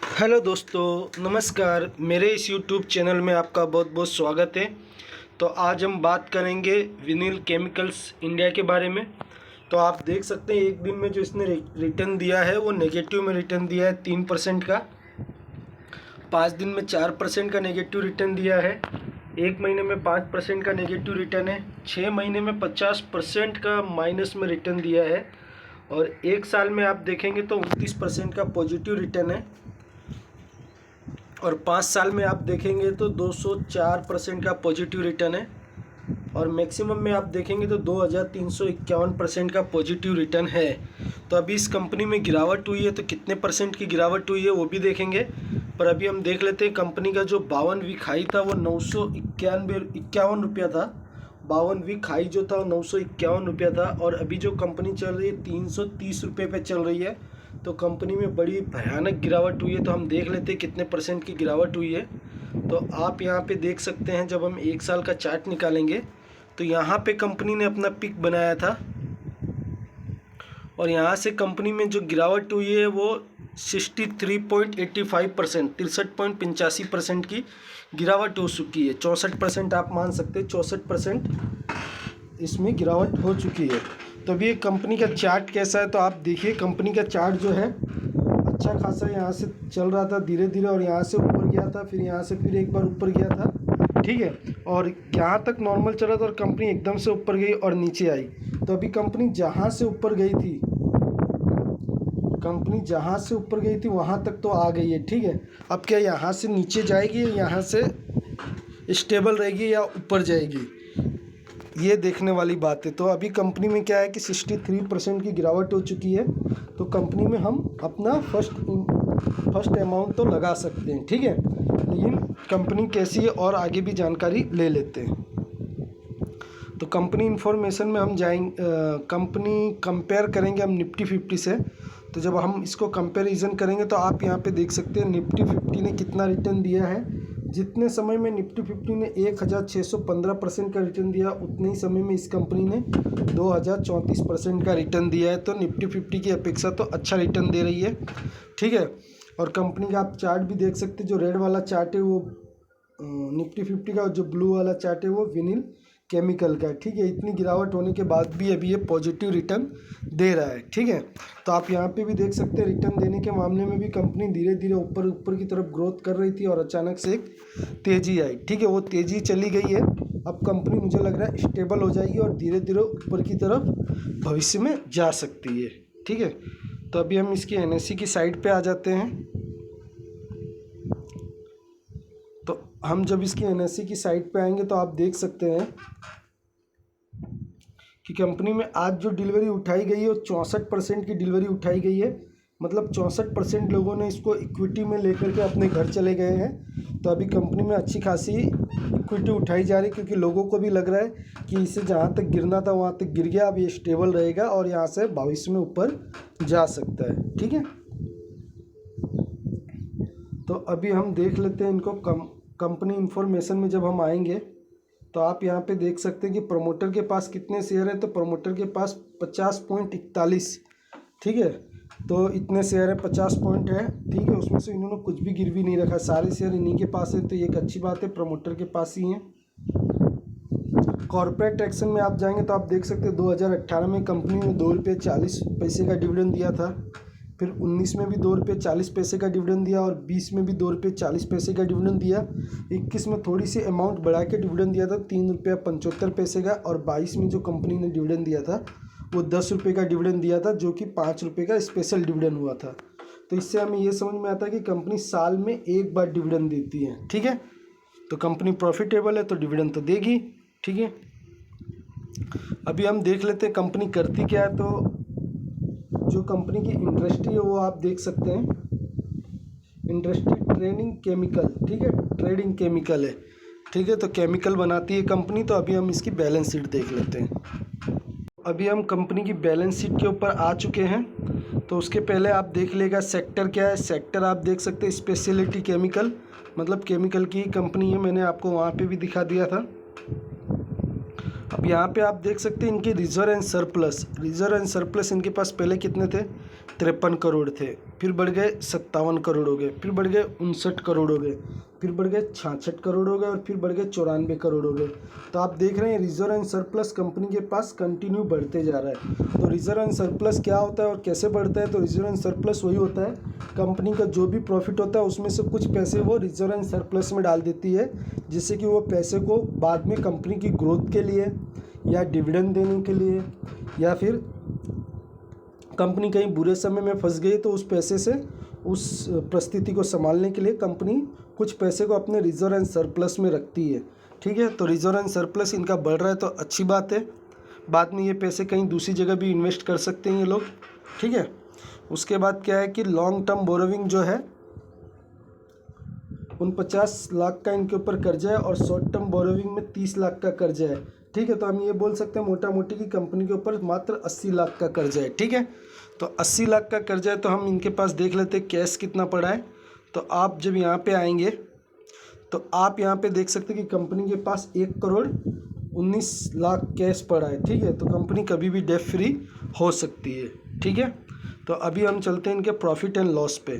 Hello दोस्तों, नमस्कार। मेरे इस यूट्यूब चैनल में आपका बहुत बहुत स्वागत है। तो आज हम बात करेंगे विनिल केमिकल्स इंडिया के बारे में। तो आप देख सकते हैं एक दिन में जो इसने रिटर्न दिया है वो नेगेटिव में रिटर्न दिया है 3% का। 5 दिन में 4% का नेगेटिव रिटर्न दिया है। 1 महीने में 5% का नेगेटिव रिटर्न है। 6 महीने में 50% का माइनस में रिटर्न दिया है। और 1 साल में आप देखेंगे तो 29% का पॉजिटिव रिटर्न है। और 5 साल में आप देखेंगे तो 204% का पॉजिटिव रिटर्न है। और मैक्सिमम में आप देखेंगे तो 2351% का पॉजिटिव रिटर्न है। तो अभी इस कंपनी में गिरावट हुई है, तो कितने परसेंट की गिरावट हुई है वो भी देखेंगे। पर अभी हम देख लेते हैं कंपनी का जो 52 वीक हाई था वो 951 रुपया था। 52 वीक हाई जो था वो 951 रुपया था। और अभी जो कंपनी चल रही है 330 रुपये पे चल रही है। तो कंपनी में बड़ी भयानक गिरावट हुई है। तो हम देख लेते हैं कितने परसेंट की गिरावट हुई है। तो आप यहाँ पे देख सकते हैं, जब हम 1 साल का चार्ट निकालेंगे तो यहाँ पे कंपनी ने अपना पिक बनाया था। और यहाँ से कंपनी में जो गिरावट हुई है वो 63.85%, 63.85% की गिरावट हो चुकी है। 64% आप मान सकते हैं, 64% इसमें गिरावट हो चुकी है। तो अभी कंपनी का चार्ट कैसा है तो आप देखिए। कंपनी का चार्ट जो है अच्छा खासा यहाँ से चल रहा था धीरे धीरे, और यहाँ से ऊपर गया था, फिर यहाँ से फिर एक बार ऊपर गया था, ठीक है। और यहाँ तक नॉर्मल चला था और कंपनी एकदम से ऊपर गई और नीचे आई। तो अभी कंपनी जहाँ से ऊपर गई थी, वहाँ तक तो आ गई है, ठीक है। अब क्या यहाँ से नीचे जाएगी, यहाँ से स्टेबल रहेगी या ऊपर जाएगी, ये देखने वाली बात है। तो अभी कंपनी में क्या है कि 63% की गिरावट हो चुकी है। तो कंपनी में हम अपना फर्स्ट अमाउंट तो लगा सकते हैं, ठीक है। लेकिन कंपनी कैसी है और आगे भी जानकारी ले लेते हैं। तो कंपनी इन्फॉर्मेशन में हम जाएंगे, कंपनी कंपेयर करेंगे हम निफ्टी 50 से। तो जब हम इसको कंपैरिजन करेंगे तो आप यहाँ पे देख सकते हैं निफ्टी 50 ने कितना रिटर्न दिया है। जितने समय में निफ्टी 50 ने 1615% का रिटर्न दिया, उतने ही समय में इस कंपनी ने 2034% का रिटर्न दिया है। तो निफ्टी 50 की अपेक्षा तो अच्छा रिटर्न दे रही है, ठीक है। और कंपनी का आप चार्ट भी देख सकते हैं। जो रेड वाला चार्ट है वो निफ्टी 50 का, और जो ब्लू वाला चार्ट है वो विनिल केमिकल का, ठीक है। इतनी गिरावट होने के बाद भी अभी ये पॉजिटिव रिटर्न दे रहा है, ठीक है। तो आप यहाँ पे भी देख सकते हैं रिटर्न देने के मामले में भी कंपनी धीरे धीरे ऊपर की तरफ ग्रोथ कर रही थी और अचानक से एक तेज़ी आई, ठीक है। वो तेज़ी चली गई है। अब कंपनी मुझे लग रहा है स्टेबल हो जाएगी और धीरे धीरे ऊपर की तरफ भविष्य में जा सकती है, ठीक है। तो अभी हम इसकी NSE की साइड पर आ जाते हैं। तो हम जब इसकी NSE की साइट पे आएंगे तो आप देख सकते हैं कि कंपनी में आज जो डिलीवरी उठाई गई है वो 64% की डिलीवरी उठाई गई है। मतलब 64% लोगों ने इसको इक्विटी में लेकर के अपने घर चले गए हैं। तो अभी कंपनी में अच्छी खासी इक्विटी उठाई जा रही है, क्योंकि लोगों को भी लग रहा है कि इसे जहाँ तक गिरना था वहाँ तक गिर गया, अब ये स्टेबल रहेगा और यहाँ से भविष्य में ऊपर जा सकता है, ठीक है। तो अभी हम देख लेते हैं इनको। कंपनी इन्फॉर्मेशन में जब हम आएंगे तो आप यहाँ पे देख सकते हैं कि प्रमोटर के पास कितने शेयर है। तो प्रमोटर के पास 50.41, ठीक है। तो इतने शेयर है, 50 पॉइंट है, ठीक है। उसमें से इन्होंने कुछ भी गिरवी नहीं रखा, सारे शेयर इन्हीं के पास है। तो ये एक अच्छी बात है, प्रमोटर के पास ही है। कॉर्पोरेट एक्शन में आप जाएंगे तो आप देख सकते हैं 2018 में कंपनी ने ₹2.40 का डिविडेंड दिया था। फिर 19 में भी ₹2.40 का डिविडेंड दिया, और 20 में भी ₹2.40 का डिविडेंड दिया। 21 में थोड़ी सी अमाउंट बढ़ा के डिविडेंड दिया था ₹3.75 का। और 22 में जो कंपनी ने डिविडेंड दिया था वो ₹10 का डिविडेंड दिया था, जो कि ₹5 का स्पेशल डिविडेंड हुआ था। तो इससे हमें ये समझ में आता है कि कंपनी साल में एक बार डिविडेंड देती है, ठीक है। तो कंपनी प्रॉफिटेबल है तो डिविडेंड तो देगी, ठीक है। अभी हम देख लेते हैं कंपनी करती क्या है। तो जो कंपनी की इंडस्ट्री है वो आप देख सकते हैं, इंडस्ट्री ट्रेडिंग केमिकल, ठीक है, ट्रेडिंग केमिकल है, ठीक है। तो केमिकल बनाती है कंपनी। तो अभी हम इसकी बैलेंस शीट देख लेते हैं। अभी हम कंपनी की बैलेंस शीट के ऊपर आ चुके हैं। तो उसके पहले आप देख लेगा सेक्टर क्या है। सेक्टर आप देख सकते हैं स्पेशलिटी केमिकल, मतलब केमिकल की कंपनी है। मैंने आपको वहाँ पे भी दिखा दिया था। अब यहाँ पे आप देख सकते हैं इनके रिजर्व एंड सरप्लस इनके पास पहले कितने थे, 53 करोड़ थे, फिर बढ़ गए 57 करोड़ हो गए, फिर बढ़ गए 59 करोड़ हो गए, फिर बढ़ गए 66 करोड़ हो गए और फिर बढ़ गए 94 करोड़ हो गए। तो आप देख रहे हैं रिजर्व एंड सरप्लस कंपनी के पास कंटिन्यू बढ़ते जा रहा है। तो रिजर्व एंड सरप्लस क्या होता है और कैसे बढ़ता है, तो रिजर्व एंड सरप्लस वही होता है, कंपनी का जो भी प्रॉफिट होता है उसमें से कुछ पैसे वो रिजर्व एंड सरप्लस में डाल देती है, जिससे कि वो पैसे को बाद में कंपनी की ग्रोथ के लिए या डिविडेंड देने के लिए या फिर कंपनी कहीं बुरे समय में फंस गई तो उस पैसे से उस परिस्थिति को संभालने के लिए कंपनी कुछ पैसे को अपने रिजर्व एंड सरप्लस में रखती है। ठीक है, तो रिजर्व एंड सरप्लस इनका बढ़ रहा है तो अच्छी बात है, बाद में ये पैसे कहीं दूसरी जगह भी इन्वेस्ट कर सकते हैं ये लोग। ठीक है, उसके बाद क्या है कि लॉन्ग टर्म बोरोविंग जो है 49 लाख का इनके ऊपर कर्जा है और शॉर्ट टर्म बोरोविंग में 30 लाख का कर्जा है। ठीक है, तो हम ये बोल सकते हैं मोटा मोटी की कंपनी के ऊपर मात्र 80 लाख का कर्जा है। ठीक है, तो 80 लाख का कर्जा है, तो हम इनके पास देख लेते हैं कैश कितना पड़ा है। तो आप जब यहाँ पे आएंगे तो आप यहाँ पे देख सकते हैं कि कंपनी के पास 1,19,00,000 कैश पड़ा है। ठीक है, तो कंपनी कभी भी डेट फ्री हो सकती है। ठीक है, तो अभी हम चलते हैं इनके प्रॉफिट एंड लॉस पे।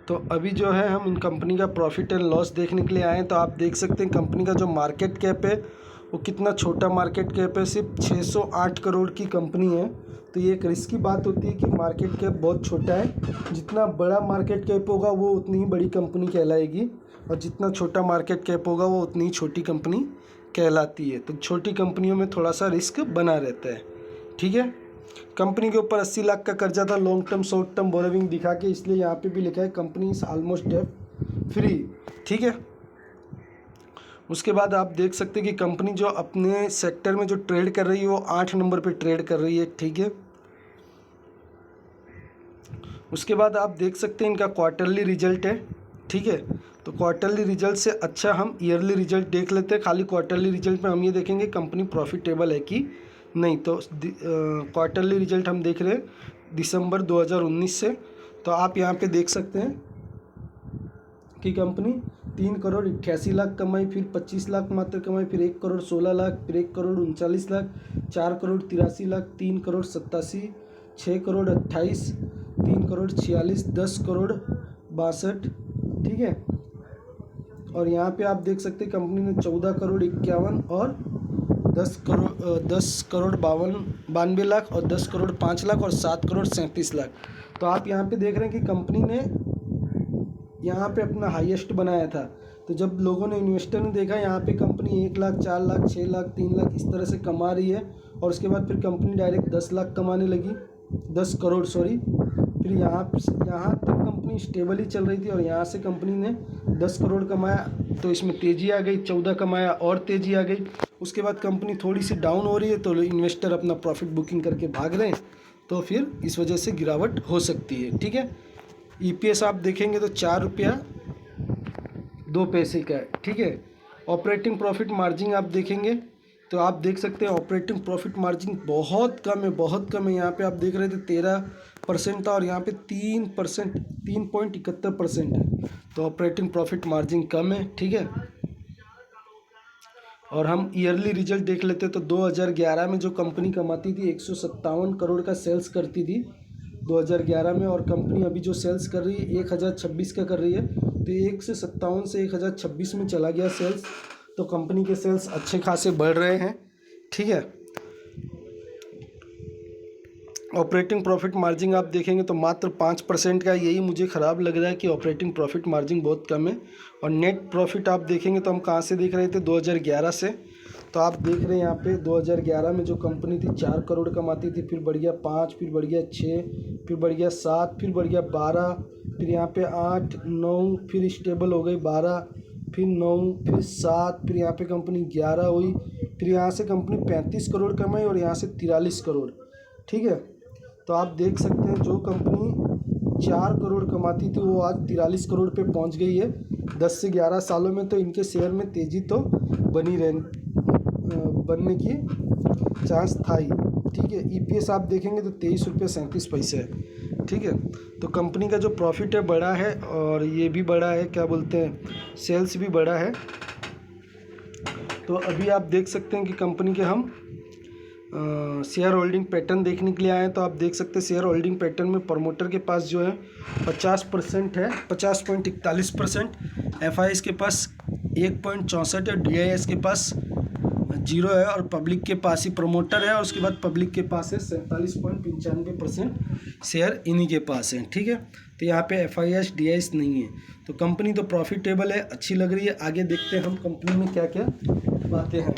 तो अभी जो है हम इन कंपनी का प्रॉफिट एंड लॉस देखने के लिए आए हैं। तो आप देख सकते हैं कंपनी का जो मार्केट कैप है वो कितना छोटा मार्केट कैप है, सिर्फ 608 करोड़ की कंपनी है। तो ये एक रिस्की बात होती है कि मार्केट कैप बहुत छोटा है, जितना बड़ा मार्केट कैप होगा वो उतनी ही बड़ी कंपनी कहलाएगी और जितना छोटा मार्केट कैप होगा वो उतनी ही छोटी कंपनी कहलाती है। तो छोटी कंपनियों में थोड़ा सा रिस्क बना रहता है। ठीक है, कंपनी के ऊपर 80 लाख का कर्जा था long term short term borrowing दिखा के, इसलिए यहाँ पे भी लिखा है company is almost debt free. ठीक है, उसके बाद आप देख सकते हैं कि कंपनी जो अपने सेक्टर में जो ट्रेड कर रही है वो 8 नंबर पे ट्रेड कर रही है। ठीक है, उसके बाद आप देख सकते हैं इनका क्वार्टरली रिजल्ट है। ठीक है, तो क्वार्टरली रिजल्ट से अच्छा हम ईयरली रिजल्ट देख लेते हैं। खाली क्वार्टरली रिजल्ट में हम ये देखेंगे कंपनी प्रॉफिटेबल है कि नहीं। तो क्वार्टरली रिजल्ट हम देख रहे हैं दिसंबर 2019 से। तो आप यहाँ पे देख सकते हैं कि कंपनी 3 करोड़ 88 लाख कमाई, फिर 25 लाख मात्र कमाई, फिर 1 करोड़ 16 लाख, फिर 1 करोड़ 39 लाख, 4 करोड़ 83 लाख, 3 करोड़ 87, 6 करोड़ 28, 3 करोड़ 46, 10 करोड़ 62। ठीक है, और यहाँ पे आप देख सकते हैं कंपनी ने 14 करोड़ 51 और 10 करोड़ 92 लाख और 10 करोड़ 5 लाख और 7 करोड़ 37 लाख। तो आप यहाँ पे देख रहे हैं कि कंपनी ने यहाँ पे अपना हाईएस्ट बनाया था। तो जब लोगों ने इन्वेस्टर ने देखा यहाँ पे कंपनी 1 लाख 4 लाख 6 लाख 3 लाख इस तरह से कमा रही है और उसके बाद फिर कंपनी डायरेक्ट 10 लाख कमाने लगी, 10 करोड़ सॉरी। फिर यहाँ तक कंपनी स्टेबल ही चल रही थी और यहाँ से कंपनी ने 10 करोड़ कमाया तो इसमें तेज़ी आ गई, 14 कमाया और तेज़ी आ गई। उसके बाद कंपनी थोड़ी सी डाउन हो रही है तो इन्वेस्टर अपना प्रॉफिट बुकिंग करके भाग रहे हैं, तो फिर इस वजह से गिरावट हो सकती है। ठीक है, ईपीएस आप देखेंगे तो 4 रुपया 2 पैसे का है। ठीक है, ऑपरेटिंग प्रॉफिट मार्जिन आप देखेंगे तो आप देख सकते हैं ऑपरेटिंग प्रॉफिट मार्जिन बहुत कम है, बहुत कम है। यहाँ पे आप देख रहे थे 13% था और यहाँ पे 3%, 3.71% है। तो ऑपरेटिंग प्रॉफिट मार्जिन कम है। ठीक है, और हम ईयरली रिजल्ट देख लेते तो 2011 में जो कंपनी कमाती थी 157 करोड़ का सेल्स करती थी 2011 में, और कंपनी अभी जो सेल्स कर रही है 1026 का कर रही है। तो 157 से 1026 में चला गया सेल्स, तो कंपनी के सेल्स अच्छे खासे बढ़ रहे हैं। ठीक है, ऑपरेटिंग प्रॉफिट मार्जिन आप देखेंगे तो मात्र 5% का, यही मुझे ख़राब लग रहा है कि ऑपरेटिंग प्रॉफिट मार्जिन बहुत कम है। और नेट प्रॉफिट आप देखेंगे तो हम कहाँ से देख रहे थे 2011 से। तो आप देख रहे हैं यहाँ पे 2011 में जो कंपनी थी 4 करोड़ कमाती थी, फिर बढ़ गया 5, फिर बढ़ गया 6, फिर बढ़ गया 7, फिर बढ़ गया 12, फिर यहाँ पे 8, 9, फिर स्टेबल हो गई 12, फिर 9, फिर 7, फिर यहाँ पे कंपनी 11 हुई, फिर यहाँ से कंपनी 35 करोड़ कमाई और यहाँ से 43 करोड़। ठीक है, तो आप देख सकते हैं जो कंपनी 4 करोड़ कमाती थी वो आज 43 करोड़ पे पहुंच गई है 10 से 11 सालों में। तो इनके शेयर में तेज़ी तो बनने की चांस था ही। ठीक है, ईपीएस आप देखेंगे तो 23 रुपये 37 पैसे है। ठीक है, तो कंपनी का जो प्रॉफिट है बड़ा है और ये भी बड़ा है, क्या बोलते हैं, सेल्स भी बड़ा है। तो अभी आप देख सकते हैं कि कंपनी के हम शेयर होल्डिंग पैटर्न देखने के लिए आए हैं। तो आप देख सकते हैं शेयर होल्डिंग पैटर्न में प्रमोटर के पास जो है 50% है, 50.41%। एफआईएस के पास 1.64 है, डीआईएस के पास 0 है और पब्लिक के पास ही प्रमोटर है और उसके बाद पब्लिक के पास है 47.95% शेयर इन्हीं के पास है। ठीक है, तो यहाँ पे एफआईएस डीआईएस नहीं है। तो कंपनी तो प्रॉफिटेबल है, अच्छी लग रही है। आगे देखते हैं हम कंपनी में क्या क्या बातें हैं।